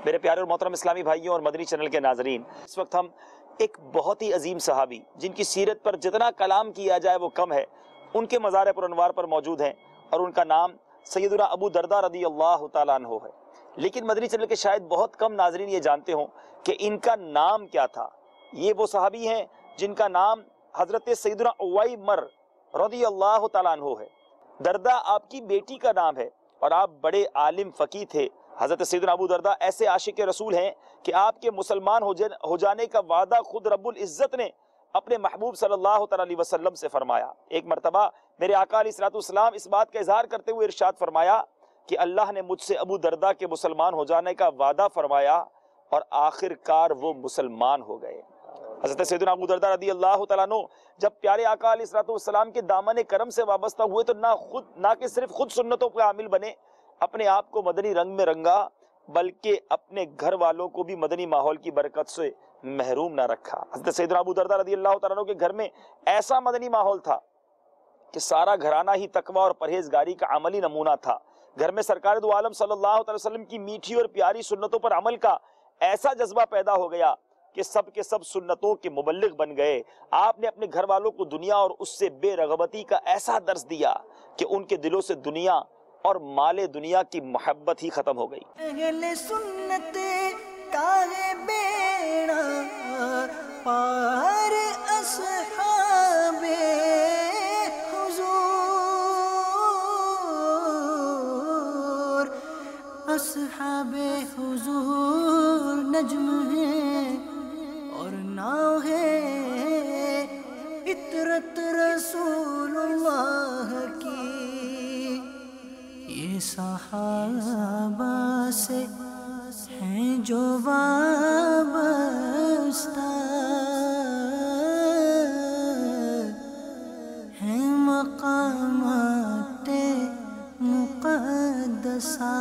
میرے پیارے اور محترم اسلامی بھائیوں اور مدنی چینل کے ناظرین، اس وقت ہم ایک بہت ہی عظیم صحابی جن کی سیرت پر جتنا کلام کیا جائے وہ کم ہے، ان کے مزار پر انوار پر موجود ہیں، اور ان کا نام سیدنا ابو درداء رضی اللہ تعالیٰ عنہ ہے۔ لیکن مدنی چینل کے شاید بہت کم ناظرین یہ جانتے ہوں کہ ان کا نام کیا تھا۔ یہ وہ صحابی ہیں جن کا نام حضرت سیدنا عویمر رضی اللہ تعالیٰ عنہ ہے۔ درداء آپ کی بیٹی کا نام ہے اور آپ بڑے عالم فقیہ تھے۔ حضرت سیدنا ابو درداء ایسے عاشق رسول ہیں کہ آپ کے مسلمان ہو جانے کا وعدہ خود رب العزت نے اپنے محبوب صلی اللہ تعالی علیہ وسلم سے فرمایا۔ ایک مرتبہ میرے آقا علیہ السلام اس بات کا اظہار کرتے ہوئے ارشاد فرمایا کہ اللہ نے مجھ سے ابو درداء کے مسلمان ہو جانے کا وعدہ فرمایا اور آخر کار وہ مسلمان ہو گئے۔ حضرت سیدنا ابو درداء رضی اللہ تعالیٰ عنہ جب پیارے آقا علیہ السلام کے دامن کرم سے وابستہ ہوئے تو نہ کہ صرف خود سنتوں کے عامل بنے، اپنے آپ کو مدنی رنگ میں رنگا، بلکہ اپنے گھر والوں کو بھی مدنی ماحول کی برکت سے محروم نہ رکھا۔ حضرت سیدنا ابو درداء رضی اللہ تعالیٰ عنہ کے گھر میں ایسا مدنی ماحول تھا کہ سارا گھرانہ ہی تقویٰ اور پرہیزگاری کا عملی نمونہ تھا۔ گھر میں سرکار دو عالم صلی اللہ علیہ وسلم کی میٹھی اور پیاری سنتوں پر عمل کا ایسا جذبہ پیدا ہو گیا کہ سب کے سب سنتوں کے مبلغ بن گئے۔ آپ نے اپنے گھر والوں کو دنیا اور اس سے بے رغبتی کا ایسا درس دیا کہ ان کے دلوں سے دنیا اور مال دنیا کی محبت ہی ختم ہو گئی۔ اہل سنت کاغے بیڑا پار اصحاب حضور، اصحاب حضور نجم ہے اور ناؤ ہے عطرت رسول اللہ کی۔ یہ صحابہ سے ہیں جو وابستہ، ہیں مقامات مقدسہ۔